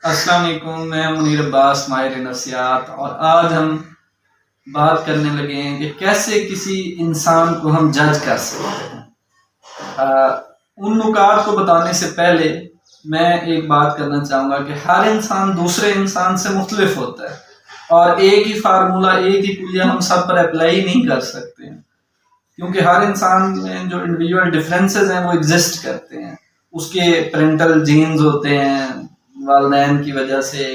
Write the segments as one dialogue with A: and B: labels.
A: السلام علیکم، میں منیر عباس، ماہر نفسیات، اور آج ہم بات کرنے لگے ہیں کہ کیسے کسی انسان کو ہم جج کر سکتے ہیں۔ ان نکات کو بتانے سے پہلے میں ایک بات کرنا چاہوں گا کہ ہر انسان دوسرے انسان سے مختلف ہوتا ہے اور ایک ہی فارمولہ، ایک ہی کلیہ ہم سب پر اپلائی نہیں کر سکتے ہیں، کیونکہ ہر انسان میں جو انڈیویجول ڈفرینسز ہیں وہ ایگزسٹ کرتے ہیں۔ اس کے پرنٹل جینز ہوتے ہیں والدین کی وجہ سے،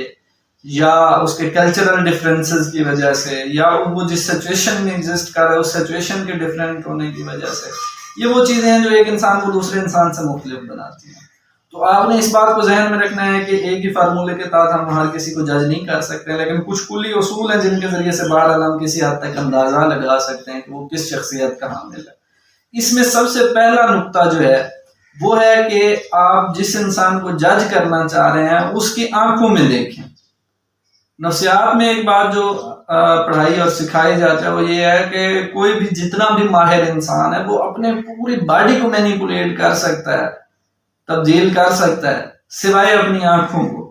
A: یا اس کے کلچرل ڈفرینسز کی وجہ سے، یا وہ جس سچویشن میں ایگزسٹ کر رہا ہے اس سچویشن کے ڈفرینٹ ہونے کی وجہ سے، یہ وہ چیزیں ہیں جو ایک انسان کو دوسرے انسان سے مختلف بناتی ہیں۔ تو آپ نے اس بات کو ذہن میں رکھنا ہے کہ ایک ہی فارمولے کے تحت ہم ہر کسی کو جج نہیں کر سکتے، لیکن کچھ کلی اصول ہیں جن کے ذریعے سے بہرحال ہم کسی حد تک اندازہ لگا سکتے ہیں کہ وہ کس شخصیت کا حامل ہے۔ اس میں سب سے پہلا نقطہ جو ہے وہ ہے کہ آپ جس انسان کو جج کرنا چاہ رہے ہیں اس کی آنکھوں میں دیکھیں۔ نفسیات میں ایک بات جو پڑھائی اور سکھائی جاتا ہے وہ یہ ہے کہ کوئی بھی جتنا بھی ماہر انسان ہے وہ اپنے پوری باڈی کو مینیپولیٹ کر سکتا ہے، تبدیل کر سکتا ہے، سوائے اپنی آنکھوں کو،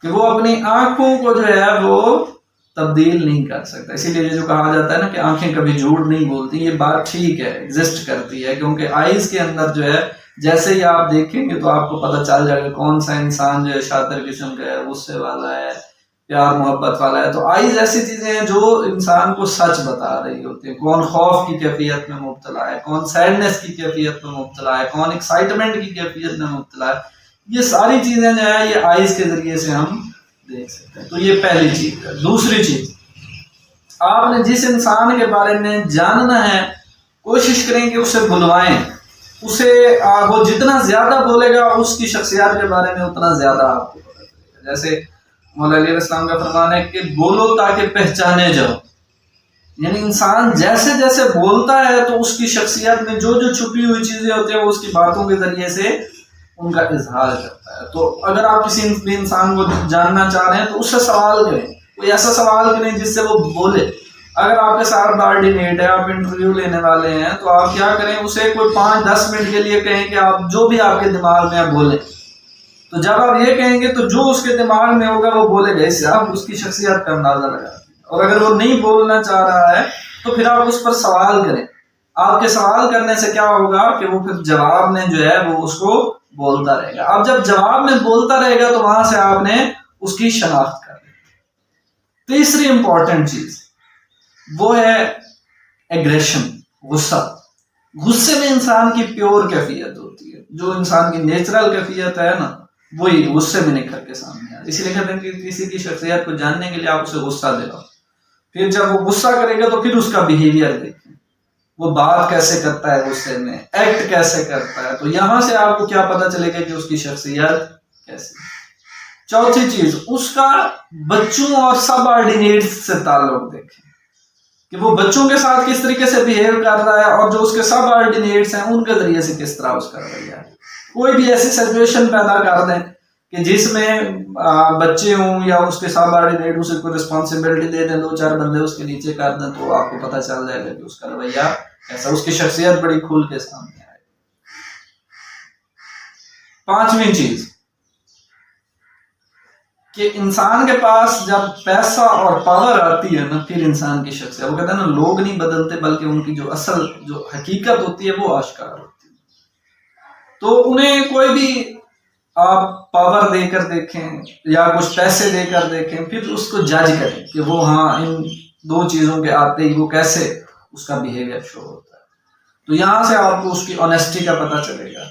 A: کہ وہ اپنی آنکھوں کو جو ہے وہ تبدیل نہیں کر سکتا۔ اسی لیے جو کہا جاتا ہے نا کہ آنکھیں کبھی جھوٹ نہیں بولتی، یہ بات ٹھیک ہے، ایگزسٹ کرتی ہے، کیونکہ آئیز کے اندر جو ہے جیسے ہی آپ دیکھیں گے تو آپ کو پتہ چل جائے گا کون سا انسان جو ہے شاطر قسم کا ہے، غصے والا ہے، پیار محبت والا ہے۔ تو آئیز ایسی چیزیں ہیں جو انسان کو سچ بتا رہی ہوتی ہیں، کون خوف کی کیفیت میں مبتلا ہے، کون سیڈنس کی کیفیت میں مبتلا ہے، کون ایکسائٹمنٹ کی کیفیت میں مبتلا ہے۔ یہ ساری چیزیں جو ہے یہ آئیز کے ذریعے سے ہم دیکھ سکتے ہیں۔ تو یہ پہلی چیز ہے۔ دوسری چیز، آپ نے جس انسان کے بارے میں جاننا ہے کوشش کریں کہ اسے بلوائیں، اسے وہ جتنا زیادہ بولے گا اس کی شخصیات کے بارے میں اتنا زیادہ آپ کو پتہ چلے گا۔ جیسے مولا علیہ السلام کا فرمان ہے کہ بولو تاکہ پہچانے جاؤ، یعنی انسان جیسے جیسے بولتا ہے تو اس کی شخصیت میں جو جو چھپی ہوئی چیزیں ہوتی ہیں وہ اس کی باتوں کے ذریعے سے ان کا اظہار کرتا ہے۔ تو اگر آپ کسی بھی انسان کو جاننا چاہ رہے ہیں تو اس سے سوال کریں، کوئی ایسا سوال کریں جس سے وہ بولے۔ اگر آپ کے ساتھ بارڈینیٹ ہے، آپ انٹرویو لینے والے ہیں، تو آپ کیا کریں، اسے کوئی 5-10 منٹ کے لیے کہیں کہ آپ جو بھی آپ کے دماغ میں بولیں۔ تو جب آپ یہ کہیں گے تو جو اس کے دماغ میں ہوگا وہ بولے گا، اس سے آپ اس کی شخصیت کا اندازہ لگا۔ اور اگر وہ نہیں بولنا چاہ رہا ہے تو پھر آپ اس پر سوال کریں۔ آپ کے سوال کرنے سے کیا ہوگا کہ وہ پھر جواب میں جو ہے وہ اس کو بولتا رہے گا۔ اب جب جواب میں بولتا رہے گا تو وہاں سے آپ نے اس کی شناخت کر لی۔ تیسری امپورٹنٹ چیز وہ ہے ایگریشن، غصہ۔ غصے میں انسان کی پیور کیفیت ہوتی ہے، جو انسان کی نیچرل کیفیت ہے نا وہی غصے میں نکھر کے سامنے آتی ہے۔ اسی لیے کہتے ہیں کہ کسی کی شخصیت کو جاننے کے لیے آپ اسے غصہ دلاؤ، پھر جب وہ غصہ کرے گا تو پھر اس کا بیہیویئر دیکھیں، وہ بات کیسے کرتا ہے غصے میں، ایکٹ کیسے کرتا ہے، تو یہاں سے آپ کو کیا پتا چلے گا کہ اس کی شخصیت کیسی ہے۔ چوتھی چیز، اس کا بچوں اور سب آرڈینیٹ سے تعلق دیکھیں کہ وہ بچوں کے ساتھ کس طریقے سے بیہیو کر رہا ہے، اور جو اس کے سب آرڈینیٹس ہیں ان کے ذریعے سے کس طرح اس کا رویہ ہے۔ کوئی بھی ایسی سچویشن پیدا کر دیں کہ جس میں بچے ہوں یا اس کے سب آرڈینیٹ اسے کوئی رسپانسبلٹی دے دیں، 2-4 بندے اس کے نیچے کر دیں، تو آپ کو پتہ چل جائے گا کہ اس کا رویہ کیسا، اس کی شخصیت بڑی کھل کے سامنے آئے۔ پانچویں چیز کہ انسان کے پاس جب پیسہ اور پاور آتی ہے نا پھر انسان کی شخصیت، وہ کہتے ہیں نا لوگ نہیں بدلتے بلکہ ان کی جو اصل جو حقیقت ہوتی ہے وہ آشکار ہوتی ہے۔ تو انہیں کوئی بھی آپ پاور دے کر دیکھیں یا کچھ پیسے دے کر دیکھیں، پھر اس کو جج کریں کہ وہ ہاں ان دو چیزوں کے آتے ہی وہ کیسے اس کا بیہیویئر شو ہوتا ہے۔ تو یہاں سے آپ کو اس کی آنیسٹی کا پتہ چلے گا،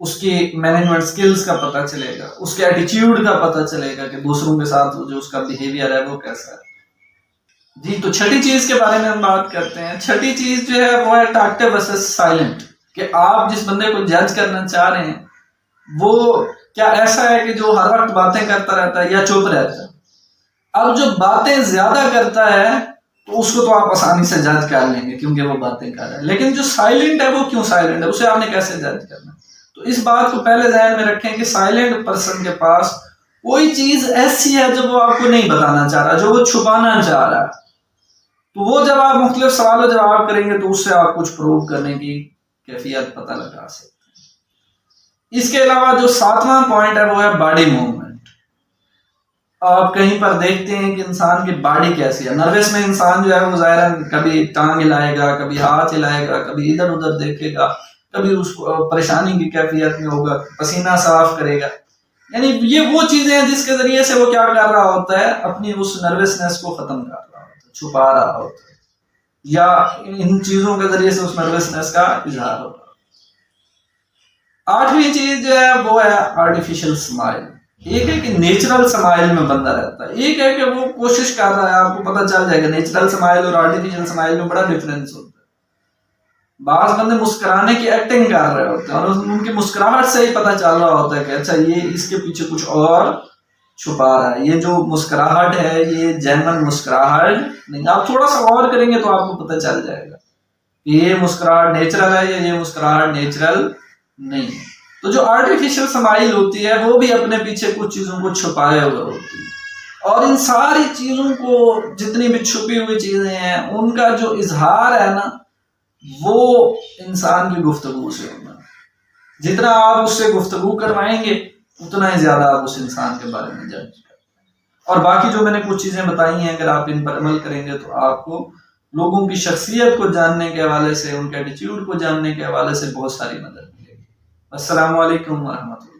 A: اس کی مینجمنٹ سکلز کا پتہ چلے گا، اس کے ایٹیٹیوڈ کا پتہ چلے گا کہ دوسروں کے ساتھ جو اس کا بیہیویئر ہے وہ کیسا ہے۔ جی، تو چھٹی چیز کے بارے میں ہم بات کرتے ہیں۔ چھٹی چیز جو ہے وہ ہے ٹاکٹیو ورسز سائلنٹ، کہ آپ جس بندے کو جج کرنا چاہ رہے ہیں وہ کیا ایسا ہے کہ جو ہر وقت باتیں کرتا رہتا ہے یا چپ رہتا ہے۔ اب جو باتیں زیادہ کرتا ہے تو اس کو تو آپ آسانی سے جج کر لیں گے کیونکہ وہ باتیں کر رہا ہے، لیکن جو سائلنٹ ہے وہ کیوں سائلنٹ ہے، اسے آپ نے کیسے جج کرنا ہے؟ تو اس بات کو پہلے ذہن میں رکھیں کہ سائلنٹ پرسن کے پاس کوئی چیز ایسی ہے جو وہ آپ کو نہیں بتانا چاہ رہا، جو وہ چھپانا چاہ رہا ہے، تو وہ جب آپ مختلف سوال و جواب کریں گے تو اس سے آپ کچھ پروو کرنے کی کیفیت پتہ لگا سکتے ہیں۔ اس کے علاوہ جو 7واں پوائنٹ ہے وہ ہے باڈی موومنٹ۔ آپ کہیں پر دیکھتے ہیں کہ انسان کی باڈی کیسی ہے. نروس میں انسان جو ہے وہ ظاہراً کبھی ٹانگ ہلائے گا, کبھی ہاتھ ہلائے گا, کبھی ادھر ادھر دیکھے گا, کبھی اس کو پریشانی کی کیفیت میں ہوگا, پسینہ صاف کرے گا. یعنی یہ وہ چیزیں ہیں جس کے ذریعے سے وہ کیا کر رہا ہوتا ہے, اپنی اس نروسنس کو ختم کر رہا ہوتا ہے, چھپا رہا ہوتا ہے, یا ان چیزوں کے ذریعے سے اس نروسنس کا اظہار ہوتا ہے. 8ویں چیز جو ہے وہ ہے آرٹیفیشل اسمائل. ایک ہے کہ نیچرل اسمائل میں بندہ رہتا ہے, ایک ہے کہ وہ کوشش کر رہا ہے. آپ کو پتہ چل جائے گا نیچرل اسمائل اور آرٹیفیشل اسمائل میں بڑا ڈفرینس ہوتا ہے. بعض بندے مسکرانے کی ایکٹنگ کر رہے ہوتے ہیں اور ان کی مسکراہٹ سے ہی پتہ چل رہا ہوتا ہے کہ اچھا یہ اس کے پیچھے کچھ اور چھپا رہا ہے, یہ جو مسکراہٹ ہے یہ جینوین مسکراہٹ نہیں. آپ تھوڑا سا غور کریں گے تو آپ کو پتہ چل جائے گا کہ یہ مسکراہٹ نیچرل ہے یا یہ مسکراہٹ نیچرل نہیں ہے. تو جو آرٹیفیشل اسمائل ہوتی ہے وہ بھی اپنے پیچھے کچھ چیزوں کو چھپائے ہوئے ہوتی ہے, اور ان ساری چیزوں کو جتنی بھی چھپی ہوئی چیزیں ہیں ان کا جو اظہار ہے نا وہ انسان کی گفتگو سے ہونا. جتنا آپ اس سے گفتگو کروائیں گے اتنا ہی زیادہ آپ اس انسان کے بارے میں جج کریں. اور باقی جو میں نے کچھ چیزیں بتائی ہیں اگر آپ ان پر عمل کریں گے تو آپ کو لوگوں کی شخصیت کو جاننے کے حوالے سے, ان کے ایٹیٹیوڈ کو جاننے کے حوالے سے بہت ساری مدد ملے گی. السلام علیکم ورحمۃ اللہ.